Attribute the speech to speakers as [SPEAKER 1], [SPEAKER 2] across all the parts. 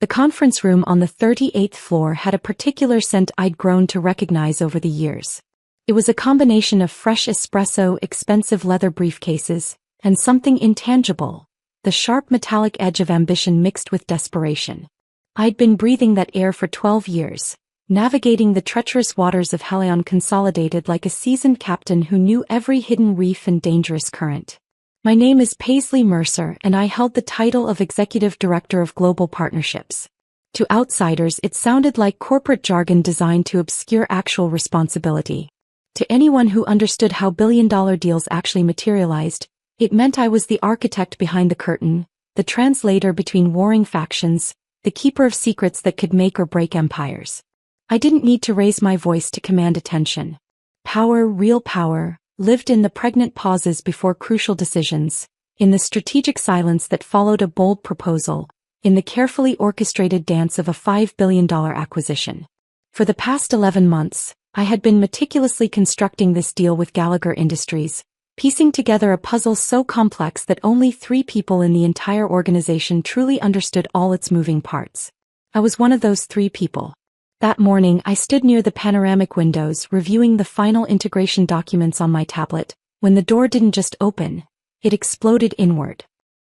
[SPEAKER 1] The conference room on the 38th floor had a particular scent I'd grown to recognize over the years. It was a combination of fresh espresso, expensive leather briefcases, and something intangible, the sharp metallic edge of ambition mixed with desperation. I'd been breathing that air for 12 years, navigating the treacherous waters of Helion Consolidated like a seasoned captain who knew every hidden reef and dangerous current. My name is Paisley Mercer, and I held the title of Executive Director of Global Partnerships. To outsiders, it sounded like corporate jargon designed to obscure actual responsibility. To anyone who understood how billion-dollar deals actually materialized, it meant I was the architect behind the curtain, the translator between warring factions, the keeper of secrets that could make or break empires. I didn't need to raise my voice to command attention. Power, real power, lived in the pregnant pauses before crucial decisions, in the strategic silence that followed a bold proposal, in the carefully orchestrated dance of a $5 billion acquisition. For the past 11 months, I had been meticulously constructing this deal with Gallagher Industries, piecing together a puzzle so complex that only 3 people in the entire organization truly understood all its moving parts. I was one of those 3 people. That morning, I stood near the panoramic windows reviewing the final integration documents on my tablet, when the door didn't just open, it exploded inward.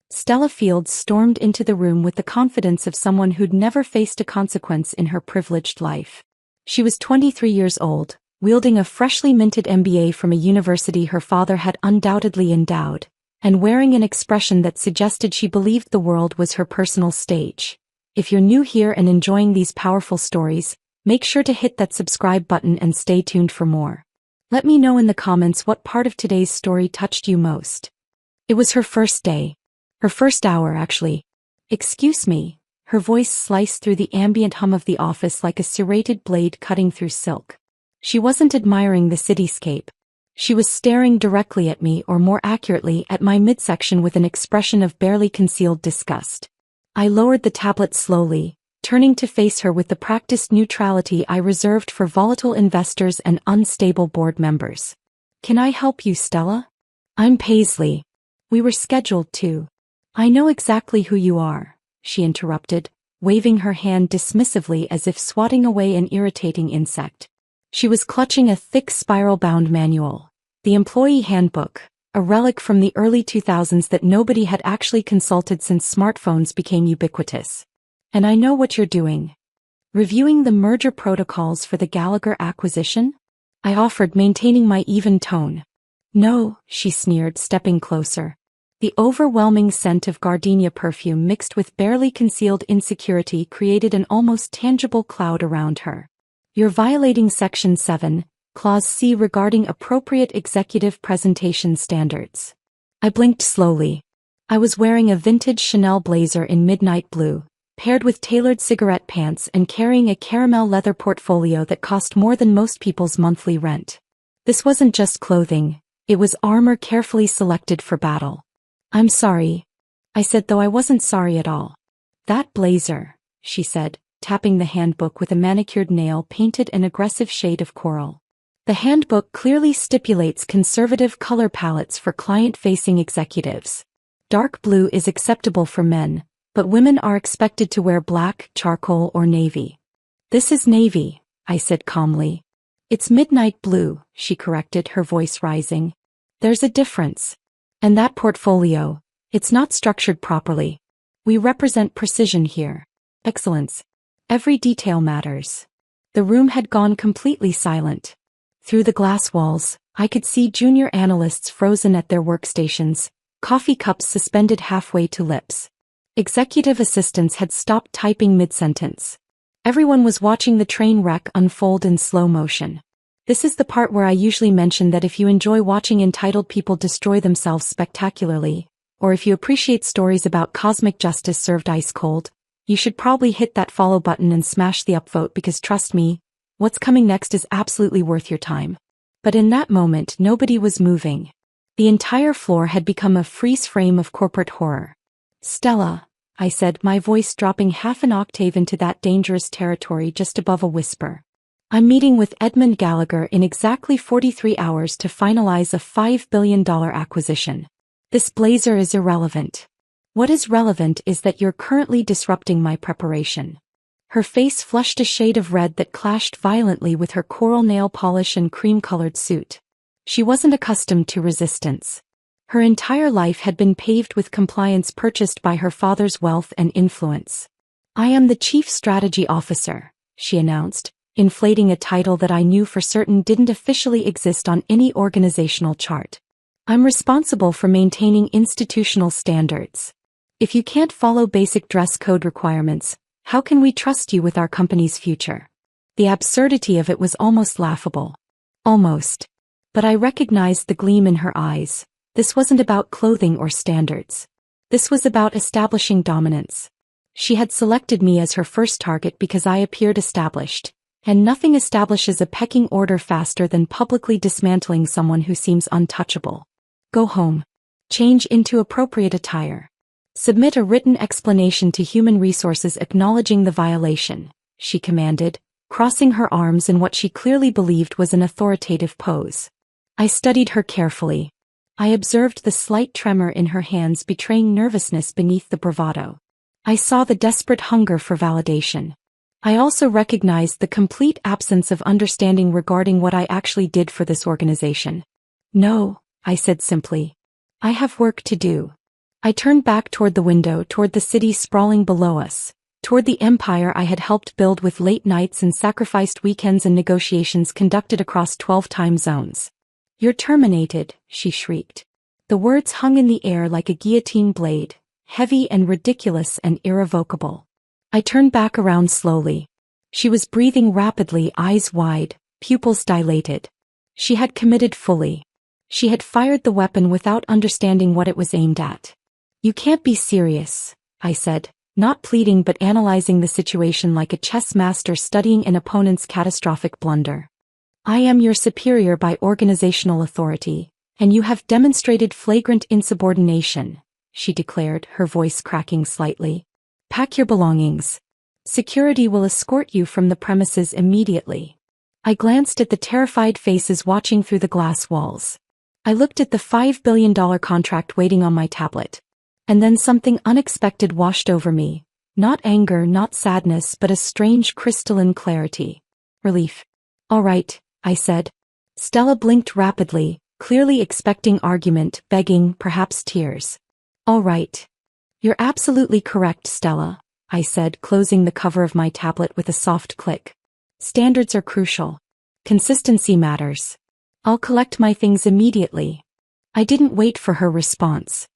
[SPEAKER 1] Stella Fields stormed into the room with the confidence of someone who'd never faced a consequence in her privileged life. She was 23 years old, wielding a freshly minted MBA from a university her father had undoubtedly endowed, and wearing an expression that suggested she believed the world was her personal stage. If you're new here and enjoying these powerful stories, make sure to hit that subscribe button and stay tuned for more. Let me know in the comments what part of today's story touched you most. It was her first day. Her first hour, actually. Excuse me. Her voice sliced through the ambient hum of the office like a serrated blade cutting through silk. She wasn't admiring the cityscape. She was staring directly at me, or more accurately, at my midsection with an expression of barely concealed disgust. I lowered the tablet slowly, turning to face her with the practiced neutrality I reserved for volatile investors and unstable board members. Can I help you, Stella? I'm Paisley. We were scheduled to. I know exactly who you are, she interrupted, waving her hand dismissively as if swatting away an irritating insect. She was clutching a thick spiral-bound manual, the employee handbook, a relic from the early 2000s that nobody had actually consulted since smartphones became ubiquitous. And I know what you're doing. Reviewing the merger protocols for the Gallagher acquisition? I offered, maintaining my even tone. No, she sneered, stepping closer. The overwhelming scent of gardenia perfume mixed with barely concealed insecurity created an almost tangible cloud around her. You're violating Section 7, Clause C regarding appropriate executive presentation standards. I blinked slowly. I was wearing a vintage Chanel blazer in midnight blue, paired with tailored cigarette pants, and carrying a caramel leather portfolio that cost more than most people's monthly rent. This wasn't just clothing, it was armor carefully selected for battle. I'm sorry, I said, though I wasn't sorry at all. That blazer, she said, tapping the handbook with a manicured nail painted an aggressive shade of coral. The handbook clearly stipulates conservative color palettes for client-facing executives. Dark blue is acceptable for men, but women are expected to wear black, charcoal, or navy. This is navy, I said calmly. It's midnight blue, she corrected, her voice rising. There's a difference. And that portfolio, it's not structured properly. We represent precision here. Excellence. Every detail matters. The room had gone completely silent. Through the glass walls, I could see junior analysts frozen at their workstations, coffee cups suspended halfway to lips. Executive assistants had stopped typing mid-sentence. Everyone was watching the train wreck unfold in slow motion. This is the part where I usually mention that if you enjoy watching entitled people destroy themselves spectacularly, or if you appreciate stories about cosmic justice served ice cold, you should probably hit that follow button and smash the upvote, because trust me, what's coming next is absolutely worth your time. But in that moment, nobody was moving. The entire floor had become a freeze frame of corporate horror. Stella, I said, my voice dropping half an octave into that dangerous territory just above a whisper. I'm meeting with Edmund Gallagher in exactly 43 hours to finalize a $5 billion acquisition. This blazer is irrelevant. What is relevant is that you're currently disrupting my preparation. Her face flushed a shade of red that clashed violently with her coral nail polish and cream-colored suit. She wasn't accustomed to resistance. Her entire life had been paved with compliance purchased by her father's wealth and influence. "I am the Chief Strategy Officer," she announced, inflating a title that I knew for certain didn't officially exist on any organizational chart. "I'm responsible for maintaining institutional standards. If you can't follow basic dress code requirements, how can we trust you with our company's future?" The absurdity of it was almost laughable. Almost. But I recognized the gleam in her eyes. This wasn't about clothing or standards. This was about establishing dominance. She had selected me as her first target because I appeared established, and nothing establishes a pecking order faster than publicly dismantling someone who seems untouchable. "Go home. Change into appropriate attire. Submit a written explanation to Human Resources acknowledging the violation," she commanded, crossing her arms in what she clearly believed was an authoritative pose. I studied her carefully. I observed the slight tremor in her hands betraying nervousness beneath the bravado. I saw the desperate hunger for validation. I also recognized the complete absence of understanding regarding what I actually did for this organization. "No," I said simply. "I have work to do." I turned back toward the window, toward the city sprawling below us, toward the empire I had helped build with late nights and sacrificed weekends and negotiations conducted across 12 time zones. "You're terminated," she shrieked. The words hung in the air like a guillotine blade, heavy and ridiculous and irrevocable. I turned back around slowly. She was breathing rapidly, eyes wide, pupils dilated. She had committed fully. She had fired the weapon without understanding what it was aimed at. "You can't be serious," I said, not pleading but analyzing the situation like a chess master studying an opponent's catastrophic blunder. "I am your superior by organizational authority, and you have demonstrated flagrant insubordination," she declared, her voice cracking slightly. "Pack your belongings. Security will escort you from the premises immediately." I glanced at the terrified faces watching through the glass walls. I looked at the $5 billion contract waiting on my tablet. And then something unexpected washed over me. Not anger, not sadness, but a strange crystalline clarity. Relief. "All right," I said. Stella blinked rapidly, clearly expecting argument, begging, perhaps tears. "All right. You're absolutely correct, Stella," I said, closing the cover of my tablet with a soft click. "Standards are crucial. Consistency matters. I'll collect my things immediately." I didn't wait for her response.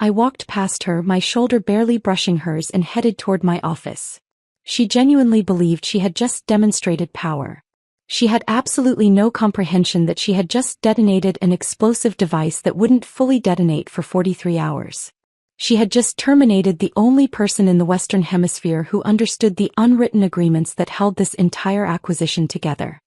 [SPEAKER 1] I walked past her, my shoulder barely brushing hers, and headed toward my office. She genuinely believed she had just demonstrated power. She had absolutely no comprehension that she had just detonated an explosive device that wouldn't fully detonate for 43 hours. She had just terminated the only person in the Western Hemisphere who understood the unwritten agreements that held this entire acquisition together.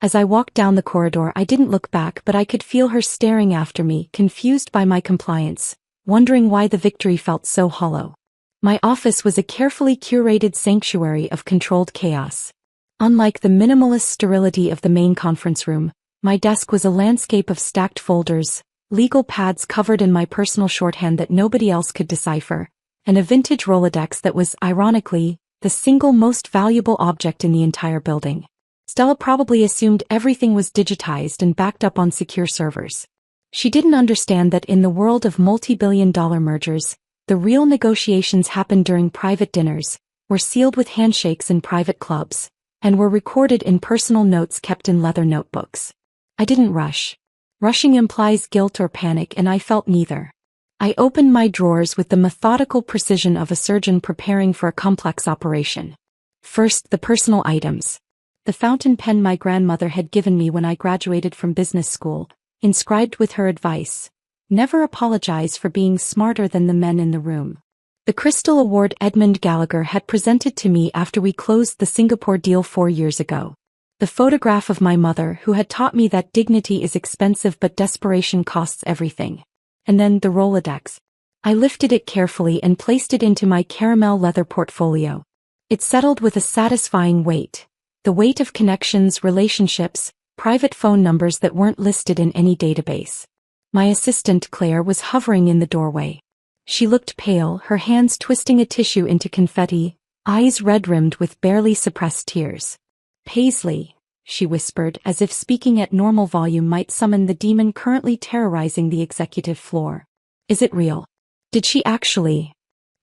[SPEAKER 1] As I walked down the corridor, I didn't look back, but I could feel her staring after me, confused by my compliance, wondering why the victory felt so hollow. My office was a carefully curated sanctuary of controlled chaos. Unlike the minimalist sterility of the main conference room, my desk was a landscape of stacked folders, legal pads covered in my personal shorthand that nobody else could decipher, and a vintage Rolodex that was, ironically, the single most valuable object in the entire building. Stella probably assumed everything was digitized and backed up on secure servers. She didn't understand that in the world of multi-billion-dollar mergers, the real negotiations happened during private dinners, were sealed with handshakes in private clubs, and were recorded in personal notes kept in leather notebooks. I didn't rush. Rushing implies guilt or panic, and I felt neither. I opened my drawers with the methodical precision of a surgeon preparing for a complex operation. First, the personal items. The fountain pen my grandmother had given me when I graduated from business school, inscribed with her advice: "Never apologize for being smarter than the men in the room." The Crystal Award Edmund Gallagher had presented to me after we closed the Singapore deal 4 years ago. The photograph of my mother, who had taught me that dignity is expensive but desperation costs everything. And then the Rolodex. I lifted it carefully and placed it into my caramel leather portfolio. It settled with a satisfying weight. The weight of connections, relationships, private phone numbers that weren't listed in any database. My assistant, Claire, was hovering in the doorway. She looked pale, her hands twisting a tissue into confetti, eyes red-rimmed with barely suppressed tears. "Paisley," she whispered, as if speaking at normal volume might summon the demon currently terrorizing the executive floor. "Is it real? Did she actually?"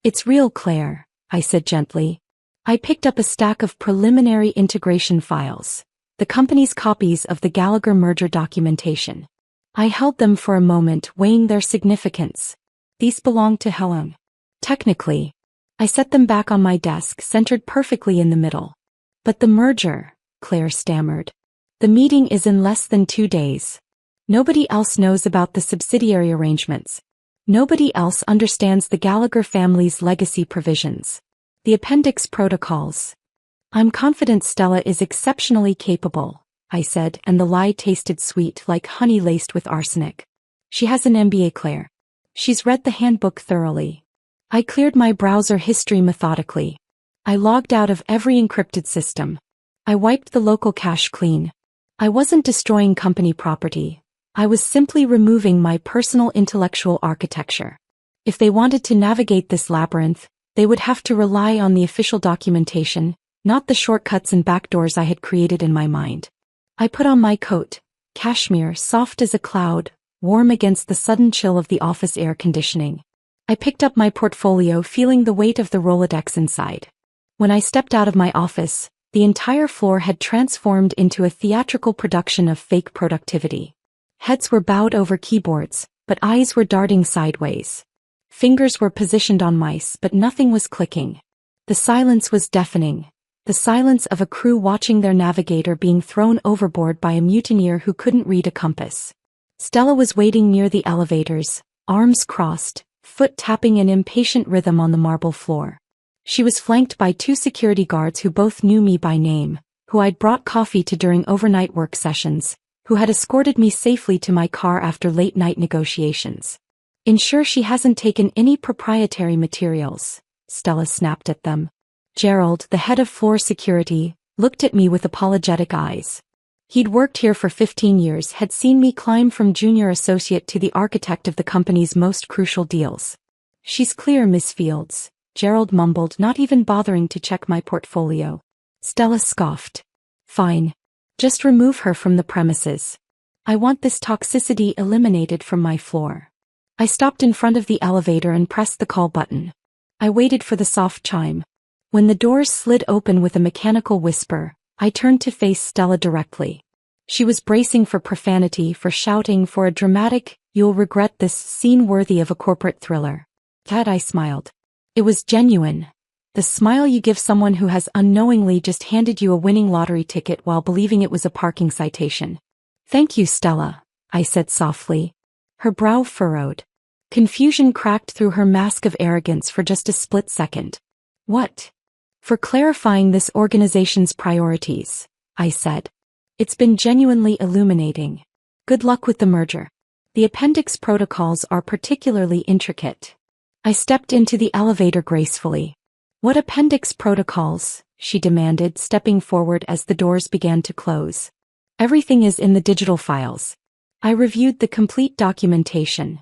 [SPEAKER 1] "It's real, Claire," I said gently. I picked up a stack of preliminary integration files, the company's copies of the Gallagher merger documentation. I held them for a moment, weighing their significance. These belonged to Helen. Technically. I set them back on my desk, centered perfectly in the middle. "But the merger," Claire stammered. "The meeting is in less than 2 days. Nobody else knows about the subsidiary arrangements. Nobody else understands the Gallagher family's legacy provisions. The appendix protocols. I'm confident Stella is exceptionally capable," I said, and the lie tasted sweet, like honey laced with arsenic. "She has an MBA, Claire. She's read the handbook thoroughly." I cleared my browser history methodically. I logged out of every encrypted system. I wiped the local cache clean. I wasn't destroying company property. I was simply removing my personal intellectual architecture. If they wanted to navigate this labyrinth, they would have to rely on the official documentation, not the shortcuts and backdoors I had created in my mind. I put on my coat, cashmere soft as a cloud, warm against the sudden chill of the office air conditioning. I picked up my portfolio, feeling the weight of the Rolodex inside. When I stepped out of my office, the entire floor had transformed into a theatrical production of fake productivity. Heads were bowed over keyboards, but eyes were darting sideways. Fingers were positioned on mice, but nothing was clicking. The silence was deafening. The silence of a crew watching their navigator being thrown overboard by a mutineer who couldn't read a compass. Stella was waiting near the elevators, arms crossed, foot tapping an impatient rhythm on the marble floor. She was flanked by 2 security guards who both knew me by name, who I'd brought coffee to during overnight work sessions, who had escorted me safely to my car after late-night negotiations. "Ensure she hasn't taken any proprietary materials," Stella snapped at them. Gerald, the head of floor security, looked at me with apologetic eyes. He'd worked here for 15 years, had seen me climb from junior associate to the architect of the company's most crucial deals. "She's clear, Miss Fields," Gerald mumbled, not even bothering to check my portfolio. Stella scoffed. "Fine. Just remove her from the premises. I want this toxicity eliminated from my floor." I stopped in front of the elevator and pressed the call button. I waited for the soft chime. When the doors slid open with a mechanical whisper, I turned to face Stella directly. She was bracing for profanity, for shouting, for a dramatic, "You'll regret this" scene worthy of a corporate thriller. Tad, I smiled. It was genuine. The smile you give someone who has unknowingly just handed you a winning lottery ticket while believing it was a parking citation. "Thank you, Stella," I said softly. Her brow furrowed. Confusion cracked through her mask of arrogance for just a split second. "What?" "For clarifying this organization's priorities," I said. "It's been genuinely illuminating. Good luck with the merger. The appendix protocols are particularly intricate." I stepped into the elevator gracefully. "What appendix protocols?" she demanded, stepping forward as the doors began to close. "Everything is in the digital files." I reviewed the complete documentation.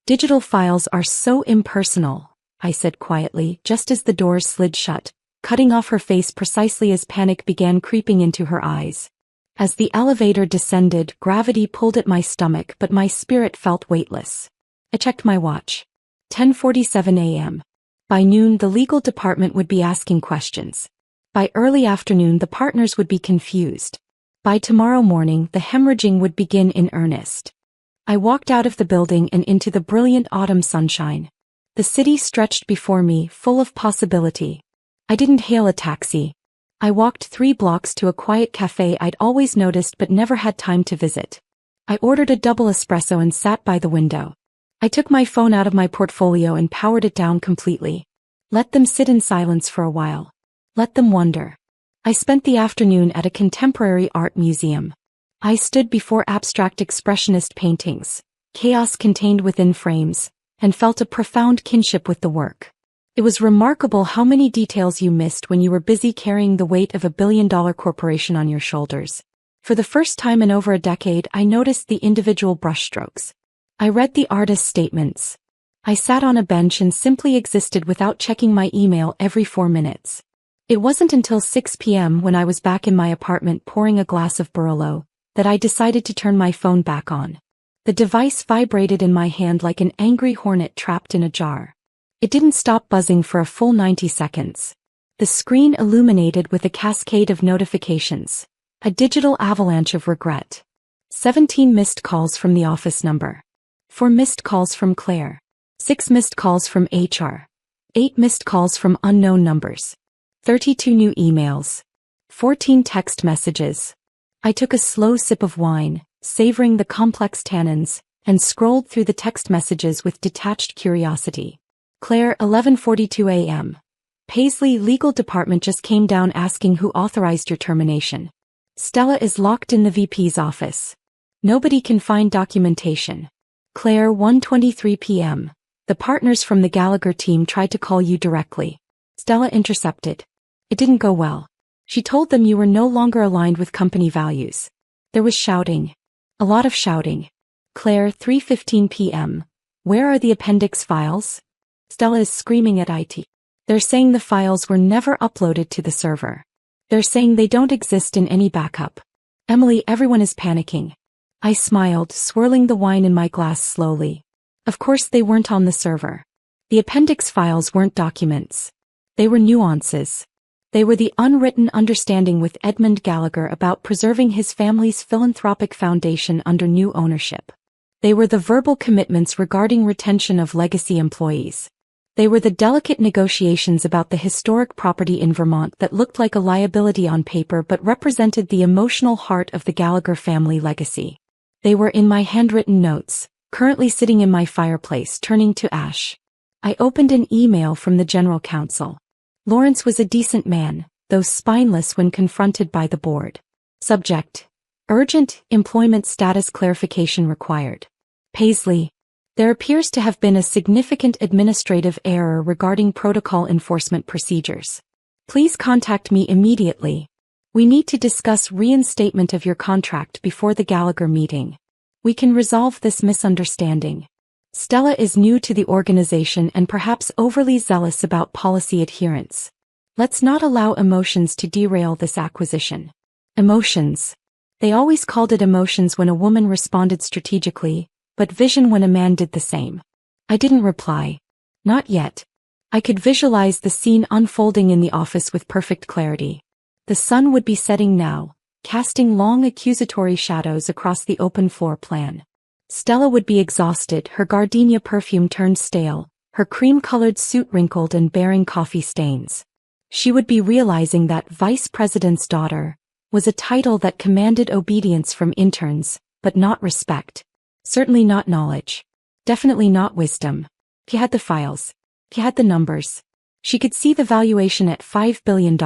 [SPEAKER 1] "Digital files are so impersonal," I said quietly, just as the doors slid shut, cutting off her face precisely as panic began creeping into her eyes. As the elevator descended, gravity pulled at my stomach, but my spirit felt weightless. I checked my watch. 10:47 a.m. By noon, the legal department would be asking questions. By early afternoon, the partners would be confused. By tomorrow morning, the hemorrhaging would begin in earnest. I walked out of the building and into the brilliant autumn sunshine. The city stretched before me, full of possibility. I didn't hail a taxi. I walked 3 blocks to a quiet cafe I'd always noticed but never had time to visit. I ordered a double espresso and sat by the window. I took my phone out of my portfolio and powered it down completely. Let them sit in silence for a while. Let them wonder. I spent the afternoon at a contemporary art museum. I stood before abstract expressionist paintings, chaos contained within frames, and felt a profound kinship with the work. It was remarkable how many details you missed when you were busy carrying the weight of a billion-dollar corporation on your shoulders. For the first time in over a decade, I noticed the individual brushstrokes. I read the artist's statements. I sat on a bench and simply existed without checking my email every 4 minutes. It wasn't until 6 p.m. when I was back in my apartment pouring a glass of Barolo that I decided to turn my phone back on. The device vibrated in my hand like an angry hornet trapped in a jar. It didn't stop buzzing for a full 90 seconds. The screen illuminated with a cascade of notifications, a digital avalanche of regret. 17 missed calls from the office number. 4 missed calls from Claire. 6 missed calls from HR. 8 missed calls from unknown numbers. 32 new emails. 14 text messages. I took a slow sip of wine, savoring the complex tannins, and scrolled through the text messages with detached curiosity. Claire, 11:42 a.m. Paisley Legal Department just came down asking who authorized your termination. Stella is locked in the VP's office. Nobody can find documentation. Claire, 1:23 p.m. The partners from the Gallagher team tried to call you directly. Stella intercepted. It didn't go well. She told them you were no longer aligned with company values. There was shouting. A lot of shouting. Claire, 3:15 p.m. Where are the appendix files? Stella is screaming at IT. They're saying the files were never uploaded to the server. They're saying they don't exist in any backup. Emily, everyone is panicking. I smiled, swirling the wine in my glass slowly. Of course they weren't on the server. The appendix files weren't documents. They were nuances. They were the unwritten understanding with Edmund Gallagher about preserving his family's philanthropic foundation under new ownership. They were the verbal commitments regarding retention of legacy employees. They were the delicate negotiations about the historic property in Vermont that looked like a liability on paper but represented the emotional heart of the Gallagher family legacy. They were in my handwritten notes, currently sitting in my fireplace turning to ash. I opened an email from the general counsel. Lawrence was a decent man, though spineless when confronted by the board. Subject: urgent employment status clarification required. Paisley: there appears to have been a significant administrative error regarding protocol enforcement procedures. Please contact me immediately. We need to discuss reinstatement of your contract before the Gallagher meeting. We can resolve this misunderstanding. Stella is new to the organization and perhaps overly zealous about policy adherence. Let's not allow emotions to derail this acquisition. Emotions. They always called it emotions when a woman responded strategically, but vision when a man did the same. I didn't reply. Not yet. I could visualize the scene unfolding in the office with perfect clarity. The sun would be setting now, casting long accusatory shadows across the open floor plan. Stella would be exhausted, her gardenia perfume turned stale, her cream-colored suit wrinkled and bearing coffee stains. She would be realizing that Vice President's daughter was a title that commanded obedience from interns, but not respect. Certainly not knowledge. Definitely not wisdom. He had the files. He had the numbers. She could see the valuation at $5 billion.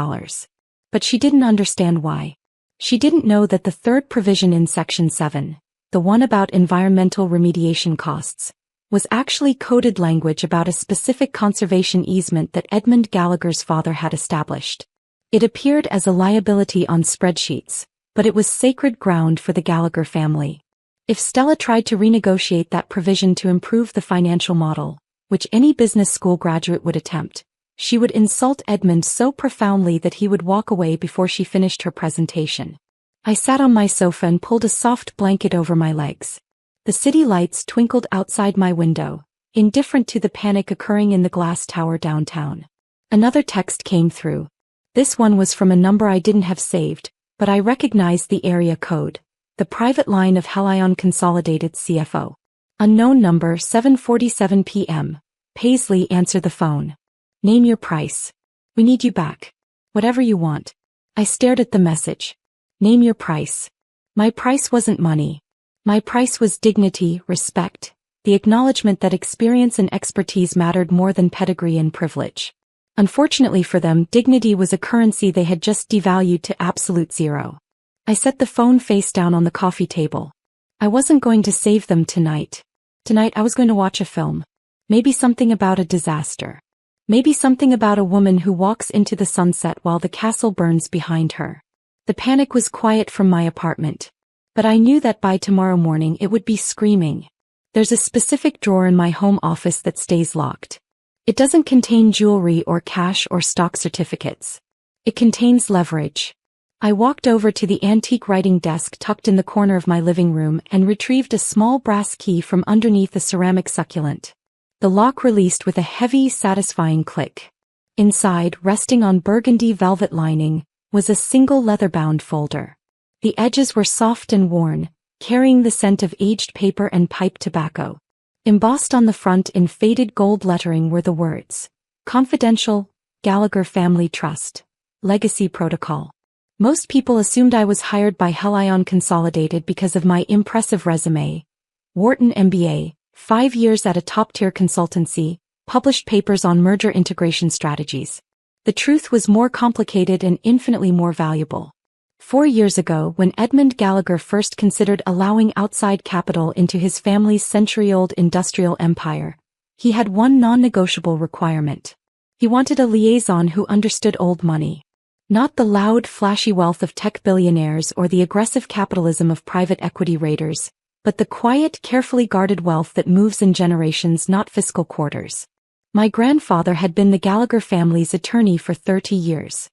[SPEAKER 1] But she didn't understand why. She didn't know that the third provision in Section 7, the one about environmental remediation costs, was actually coded language about a specific conservation easement that Edmund Gallagher's father had established. It appeared as a liability on spreadsheets, but it was sacred ground for the Gallagher family. If Stella tried to renegotiate that provision to improve the financial model, which any business school graduate would attempt, she would insult Edmund so profoundly that he would walk away before she finished her presentation. I sat on my sofa and pulled a soft blanket over my legs. The city lights twinkled outside my window, indifferent to the panic occurring in the glass tower downtown. Another text came through. This one was from a number I didn't have saved, but I recognized the area code. The private line of Halion Consolidated CFO. Unknown number, 7:47 p.m. Paisley, answer the phone. Name your price. We need you back. Whatever you want. I stared at the message. Name your price. My price wasn't money. My price was dignity, respect, the acknowledgement that experience and expertise mattered more than pedigree and privilege. Unfortunately for them, dignity was a currency they had just devalued to absolute zero. I set the phone face down on the coffee table. I wasn't going to save them tonight. Tonight I was going to watch a film. Maybe something about a disaster. Maybe something about a woman who walks into the sunset while the castle burns behind her. The panic was quiet from my apartment. But I knew that by tomorrow morning it would be screaming. There's a specific drawer in my home office that stays locked. It doesn't contain jewelry or cash or stock certificates. It contains leverage. I walked over to the antique writing desk tucked in the corner of my living room and retrieved a small brass key from underneath a ceramic succulent. The lock released with a heavy, satisfying click. Inside, resting on burgundy velvet lining, was a single leather-bound folder. The edges were soft and worn, carrying the scent of aged paper and pipe tobacco. Embossed on the front in faded gold lettering were the words, "Confidential, Gallagher Family Trust, Legacy Protocol." Most people assumed I was hired by Helion Consolidated because of my impressive resume. Wharton MBA, 5 years at a top-tier consultancy, published papers on merger integration strategies. The truth was more complicated and infinitely more valuable. 4 years ago, when Edmund Gallagher first considered allowing outside capital into his family's century-old industrial empire, he had one non-negotiable requirement. He wanted a liaison who understood old money. Not the loud, flashy wealth of tech billionaires or the aggressive capitalism of private equity raiders, but the quiet, carefully guarded wealth that moves in generations, not fiscal quarters. My grandfather had been the Gallagher family's attorney for 30 years.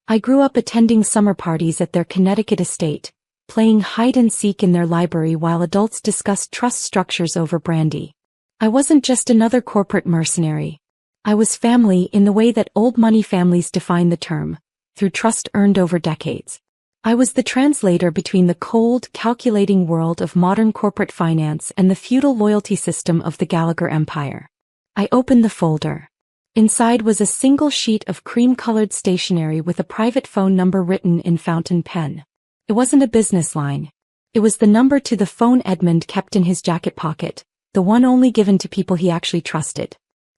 [SPEAKER 1] I grew up attending summer parties at their Connecticut estate, playing hide-and-seek in their library while adults discussed trust structures over brandy. I wasn't just another corporate mercenary. I was family in the way that old money families define the term, through trust earned over decades. I was the translator between the cold, calculating world of modern corporate finance and the feudal loyalty system of the Gallagher Empire. I opened the folder. Inside was a single sheet of cream-colored stationery with a private phone number written in fountain pen. It wasn't a business line. It was the number to the phone Edmund kept in his jacket pocket, the one only given to people he actually trusted.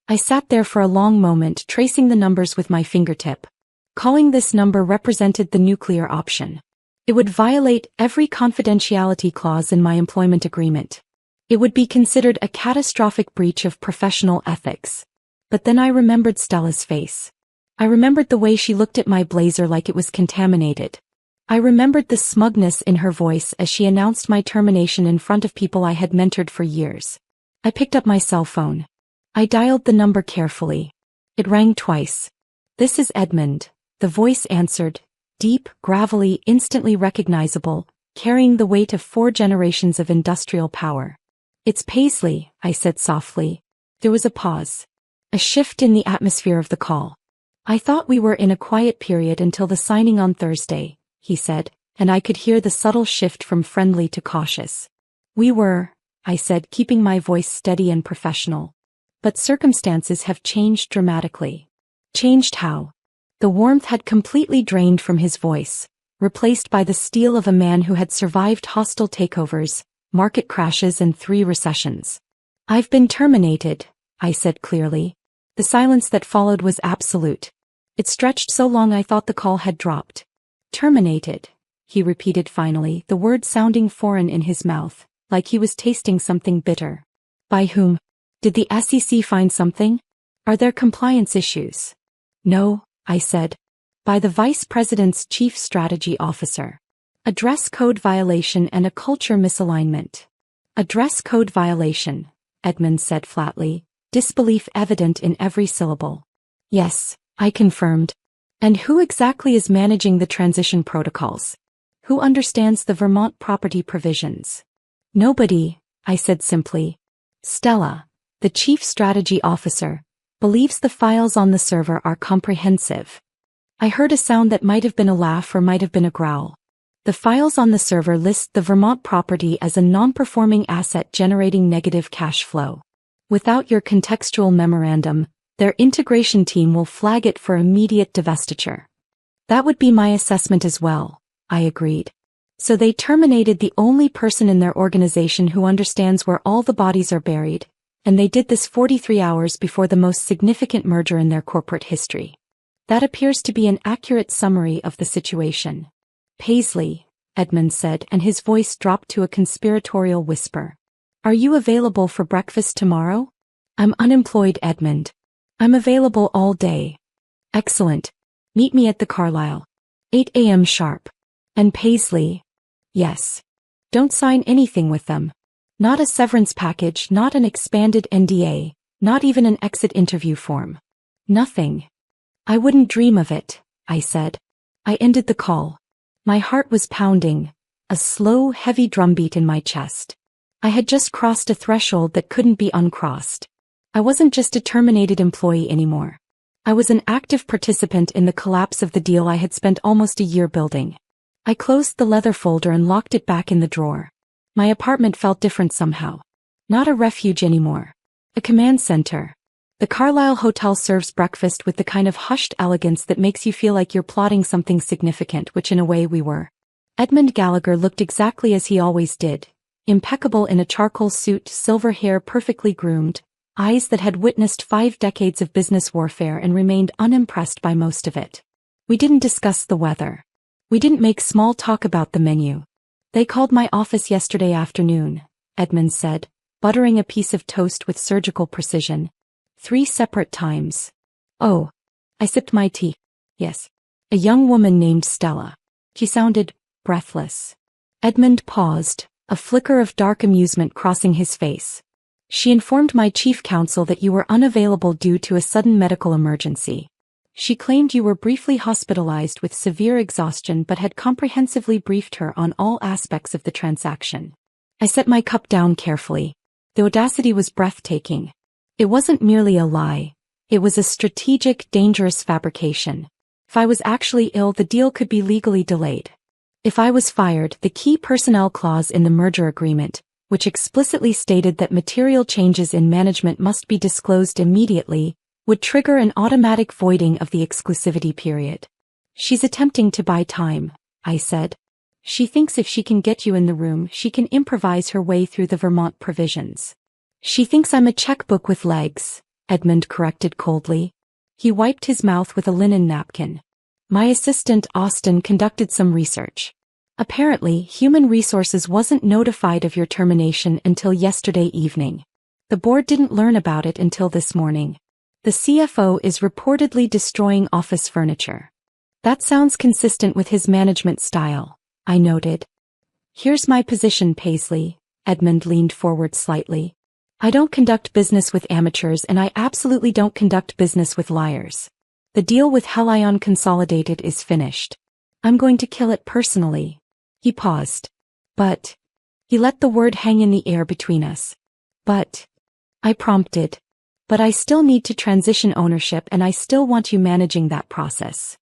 [SPEAKER 1] I sat there for a long moment, tracing the numbers with my fingertip. Calling this number represented the nuclear option. It would violate every confidentiality clause in my employment agreement. It would be considered a catastrophic breach of professional ethics. But then I remembered Stella's face. I remembered the way she looked at my blazer like it was contaminated. I remembered the smugness in her voice as she announced my termination in front of people I had mentored for years. I picked up my cell phone. I dialed the number carefully. It rang twice. "This is Edmund," the voice answered, deep, gravelly, instantly recognizable, carrying the weight of 4 generations of industrial power. "It's Paisley," I said softly. There was a pause. A shift in the atmosphere of the call. "I thought we were in a quiet period until the signing on Thursday," he said, and I could hear the subtle shift from friendly to cautious. "We were," I said, keeping my voice steady and professional. "But circumstances have changed dramatically." Changed how? The warmth had completely drained from his voice, replaced by the steel of a man who had survived hostile takeovers, market crashes and 3 recessions. "I've been terminated," I said clearly. The silence that followed was absolute. It stretched so long I thought the call had dropped. "Terminated," he repeated finally, the word sounding foreign in his mouth, like he was tasting something bitter. "By whom? Did the SEC find something? Are there compliance issues?" "No," I said. "By the Vice President's Chief Strategy Officer. A dress code violation and a culture misalignment." "A dress code violation," Edmund said flatly, disbelief evident in every syllable. "Yes," I confirmed. "And who exactly is managing the transition protocols? Who understands the Vermont property provisions?" "Nobody," I said simply. "Stella, the Chief Strategy Officer, believes the files on the server are comprehensive." I heard a sound that might have been a laugh or might have been a growl. "The files on the server list the Vermont property as a non-performing asset generating negative cash flow. Without your contextual memorandum, their integration team will flag it for immediate divestiture." "That would be my assessment as well," I agreed. "So they terminated the only person in their organization who understands where all the bodies are buried, and they did this 43 hours before the most significant merger in their corporate history. That appears to be an accurate summary of the situation." "Paisley," Edmund said, and his voice dropped to a conspiratorial whisper. "Are you available for breakfast tomorrow?" "I'm unemployed, Edmund. I'm available all day." "Excellent. Meet me at the Carlisle. 8 a.m. sharp." "And Paisley?" "Yes. Don't sign anything with them." Not a severance package, not an expanded NDA, not even an exit interview form. Nothing. I wouldn't dream of it, I said. I ended the call. My heart was pounding, a slow, heavy drumbeat in my chest. I had just crossed a threshold that couldn't be uncrossed. I wasn't just a terminated employee anymore. I was an active participant in the collapse of the deal I had spent almost a year building. I closed the leather folder and locked it back in the drawer. My apartment felt different somehow. Not a refuge anymore. A command center. The Carlisle Hotel serves breakfast with the kind of hushed elegance that makes you feel like you're plotting something significant, which in a way we were. Edmund Gallagher looked exactly as he always did, impeccable in a charcoal suit, silver hair perfectly groomed, eyes that had witnessed 5 decades of business warfare and remained unimpressed by most of it. We didn't discuss the weather. We didn't make small talk about the menu. They called my office yesterday afternoon, Edmund said, buttering a piece of toast with surgical precision. 3 separate times. Oh. I sipped my tea. Yes. A young woman named Stella. She sounded breathless. Edmund paused, a flicker of dark amusement crossing his face. She informed my chief counsel that you were unavailable due to a sudden medical emergency. She claimed you were briefly hospitalized with severe exhaustion but had comprehensively briefed her on all aspects of the transaction. I set my cup down carefully. The audacity was breathtaking. It wasn't merely a lie. It was a strategic, dangerous fabrication. If I was actually ill, the deal could be legally delayed. If I was fired, the key personnel clause in the merger agreement, which explicitly stated that material changes in management must be disclosed immediately, would trigger an automatic voiding of the exclusivity period. She's attempting to buy time, I said. She thinks if she can get you in the room, she can improvise her way through the Vermont provisions. She thinks I'm a checkbook with legs, Edmund corrected coldly. He wiped his mouth with a linen napkin. My assistant, Austin, conducted some research. Apparently, Human Resources wasn't notified of your termination until yesterday evening. The board didn't learn about it until this morning. The CFO is reportedly destroying office furniture. That sounds consistent with his management style, I noted. Here's my position, Paisley. Edmund leaned forward slightly. I don't conduct business with amateurs, and I absolutely don't conduct business with liars. The deal with Helion Consolidated is finished. I'm going to kill it personally. He paused. But. He let the word hang in the air between us. But. I prompted. But I still need to transition ownership, and I still want you managing that process.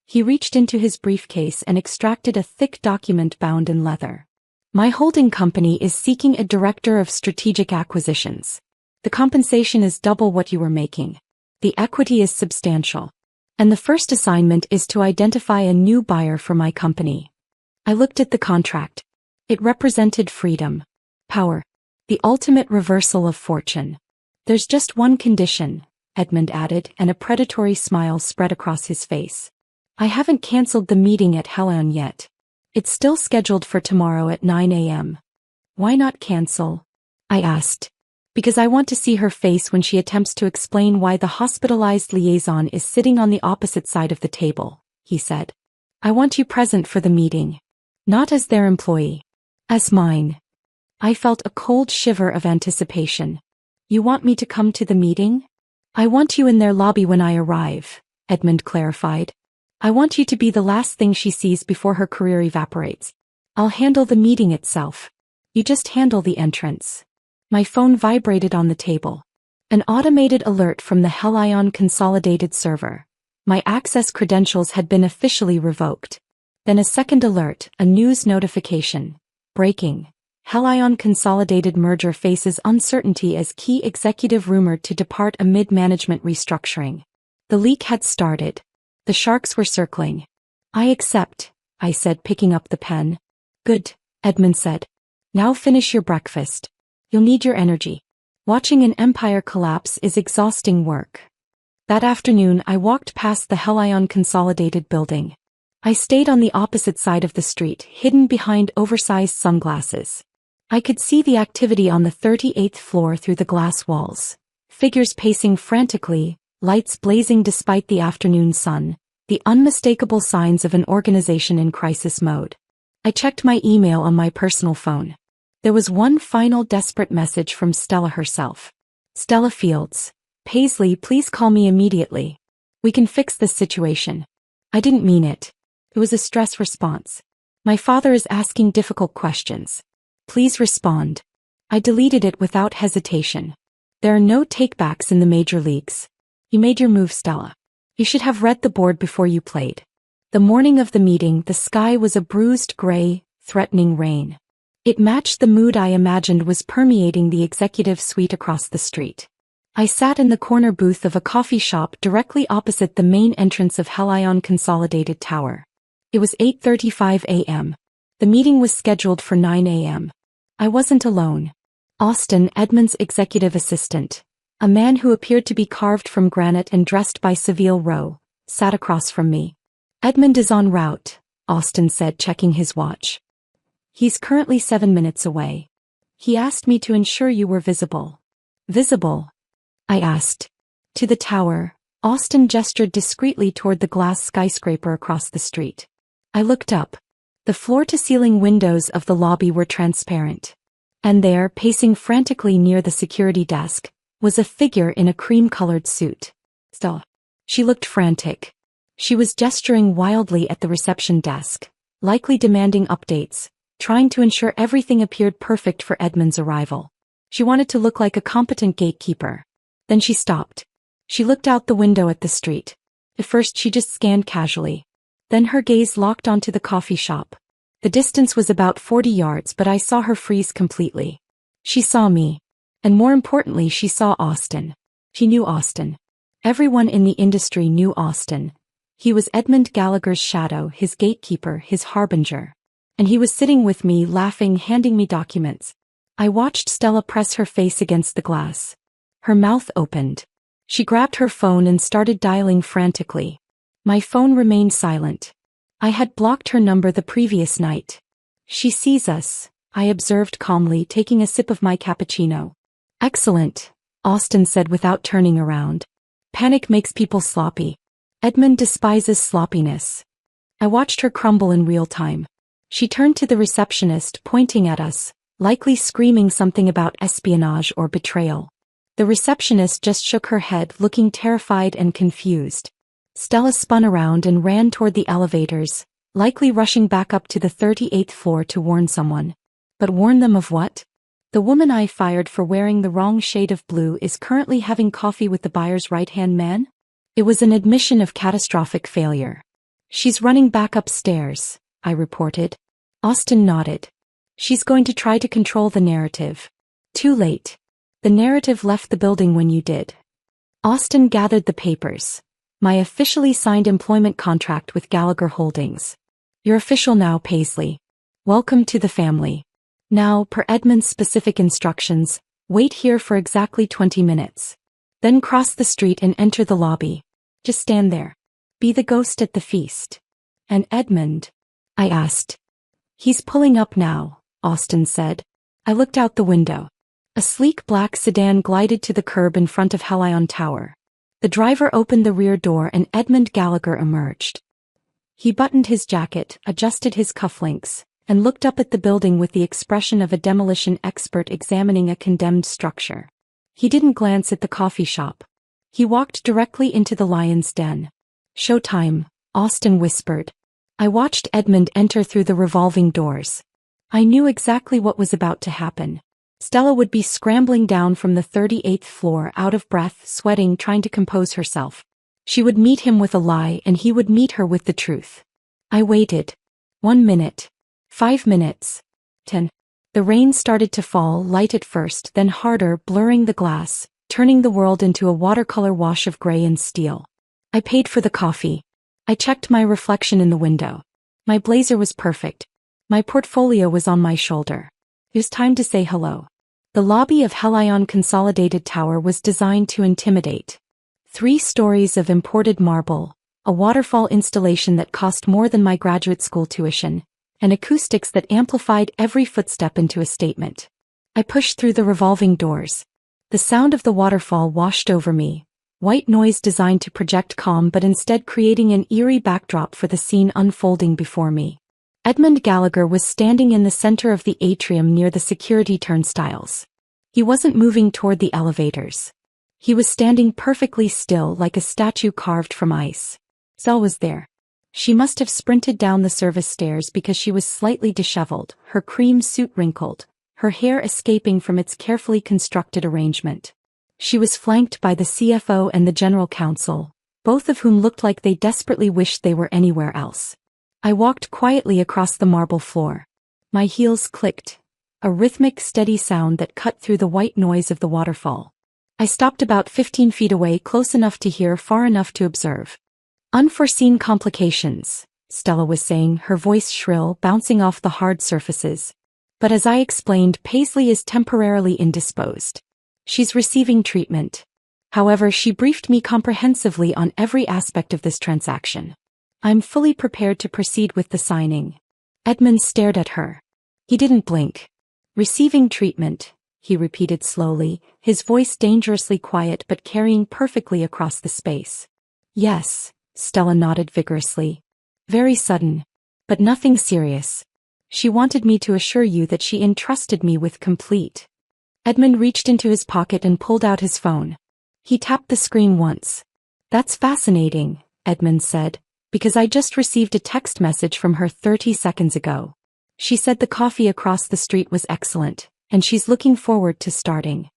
[SPEAKER 1] He reached into his briefcase and extracted a thick document bound in leather. My holding company is seeking a director of strategic acquisitions. The compensation is double what you were making. The equity is substantial. And the first assignment is to identify a new buyer for my company. I looked at the contract. It represented freedom, power, the ultimate reversal of fortune. There's just one condition, Edmund added, and a predatory smile spread across his face. I haven't cancelled the meeting at Helion yet. It's still scheduled for tomorrow at 9 a.m. Why not cancel? I asked. Because I want to see her face when she attempts to explain why the hospitalized liaison is sitting on the opposite side of the table, he said. I want you present for the meeting. Not as their employee. As mine. I felt a cold shiver of anticipation. You want me to come to the meeting? I want you in their lobby when I arrive, Edmund clarified. I want you to be the last thing she sees before her career evaporates. I'll handle the meeting itself. You just handle the entrance. My phone vibrated on the table. An automated alert from the Helion Consolidated server. My access credentials had been officially revoked. Then a second alert, a news notification. Breaking. Helion Consolidated merger faces uncertainty as key executive rumored to depart amid management restructuring. The leak had started. The sharks were circling. I accept, I said, picking up the pen. Good, Edmund said. Now finish your breakfast. You'll need your energy. Watching an empire collapse is exhausting work. That afternoon I walked past the Helion Consolidated building. I stayed on the opposite side of the street, hidden behind oversized sunglasses. I could see the activity on the 38th floor through the glass walls. Figures pacing frantically, lights blazing despite the afternoon sun, the unmistakable signs of an organization in crisis mode. I checked my email on my personal phone. There was one final desperate message from Stella herself. Stella Fields. Paisley, please call me immediately. We can fix this situation. I didn't mean it. It was a stress response. My father is asking difficult questions. Please respond. I deleted it without hesitation. There are no takebacks in the major leagues. You made your move, Stella. You should have read the board before you played. The morning of the meeting, the sky was a bruised gray, threatening rain. It matched the mood I imagined was permeating the executive suite across the street. I sat in the corner booth of a coffee shop directly opposite the main entrance of Helion Consolidated Tower. It was 8:35 a.m. The meeting was scheduled for 9 a.m. I wasn't alone. Austin, Edmund's executive assistant, a man who appeared to be carved from granite and dressed by Savile Row, sat across from me. Edmund is en route, Austin said, checking his watch. He's currently 7 minutes away. He asked me to ensure you were visible. Visible? I asked. To the tower. Austin gestured discreetly toward the glass skyscraper across the street. I looked up. The floor-to-ceiling windows of the lobby were transparent. And there, pacing frantically near the security desk, was a figure in a cream-colored suit. Stella. She looked frantic. She was gesturing wildly at the reception desk, likely demanding updates, trying to ensure everything appeared perfect for Edmund's arrival. She wanted to look like a competent gatekeeper. Then she stopped. She looked out the window at the street. At first she just scanned casually. Then her gaze locked onto the coffee shop. The distance was about 40 yards, but I saw her freeze completely. She saw me. And more importantly, she saw Austin. She knew Austin. Everyone in the industry knew Austin. He was Edmund Gallagher's shadow, his gatekeeper, his harbinger. And he was sitting with me, laughing, handing me documents. I watched Stella press her face against the glass. Her mouth opened. She grabbed her phone and started dialing frantically. My phone remained silent. I had blocked her number the previous night. She sees us, I observed calmly, taking a sip of my cappuccino. Excellent, Austin said without turning around. Panic makes people sloppy. Edmund despises sloppiness. I watched her crumble in real time. She turned to the receptionist, pointing at us, likely screaming something about espionage or betrayal. The receptionist just shook her head, looking terrified and confused. Stella spun around and ran toward the elevators, likely rushing back up to the 38th floor to warn someone. But warn them of what? The woman I fired for wearing the wrong shade of blue is currently having coffee with the buyer's right-hand man? It was an admission of catastrophic failure. She's running back upstairs, I reported. Austin nodded. She's going to try to control the narrative. Too late. The narrative left the building when you did. Austin gathered the papers. My officially signed employment contract with Gallagher Holdings. You're official now, Paisley. Welcome to the family. Now, per Edmund's specific instructions, wait here for exactly 20 minutes. Then cross the street and enter the lobby. Just stand there. Be the ghost at the feast. And Edmund? I asked. He's pulling up now, Austin said. I looked out the window. A sleek black sedan glided to the curb in front of Helion Tower. The driver opened the rear door and Edmund Gallagher emerged. He buttoned his jacket, adjusted his cufflinks, and looked up at the building with the expression of a demolition expert examining a condemned structure. He didn't glance at the coffee shop. He walked directly into the lion's den. Showtime, Austin whispered. I watched Edmund enter through the revolving doors. I knew exactly what was about to happen. Stella would be scrambling down from the 38th floor, out of breath, sweating, trying to compose herself. She would meet him with a lie and he would meet her with the truth. I waited. 1 minute. 5 minutes. 10. The rain started to fall, light at first, then harder, blurring the glass, turning the world into a watercolor wash of gray and steel. I paid for the coffee. I checked my reflection in the window. My blazer was perfect. My portfolio was on my shoulder. It was time to say hello. The lobby of Helion Consolidated Tower was designed to intimidate. 3 stories of imported marble, a waterfall installation that cost more than my graduate school tuition, and acoustics that amplified every footstep into a statement. I pushed through the revolving doors. The sound of the waterfall washed over me, white noise designed to project calm but instead creating an eerie backdrop for the scene unfolding before me. Edmund Gallagher was standing in the center of the atrium near the security turnstiles. He wasn't moving toward the elevators. He was standing perfectly still like a statue carved from ice. Zell was there. She must have sprinted down the service stairs because she was slightly disheveled, her cream suit wrinkled, her hair escaping from its carefully constructed arrangement. She was flanked by the CFO and the general counsel, both of whom looked like they desperately wished they were anywhere else. I walked quietly across the marble floor. My heels clicked, a rhythmic, steady sound that cut through the white noise of the waterfall. I stopped about 15 feet away, close enough to hear, far enough to observe. Unforeseen complications, Stella was saying, her voice shrill, bouncing off the hard surfaces. But as I explained, Paisley is temporarily indisposed. She's receiving treatment. However, she briefed me comprehensively on every aspect of this transaction. I'm fully prepared to proceed with the signing. Edmund stared at her. He didn't blink. Receiving treatment, he repeated slowly, his voice dangerously quiet but carrying perfectly across the space. Yes, Stella nodded vigorously. Very sudden. But nothing serious. She wanted me to assure you that she entrusted me with complete. Edmund reached into his pocket and pulled out his phone. He tapped the screen once. That's fascinating, Edmund said, because I just received a text message from her 30 seconds ago. She said the coffee across the street was excellent, and she's looking forward to starting.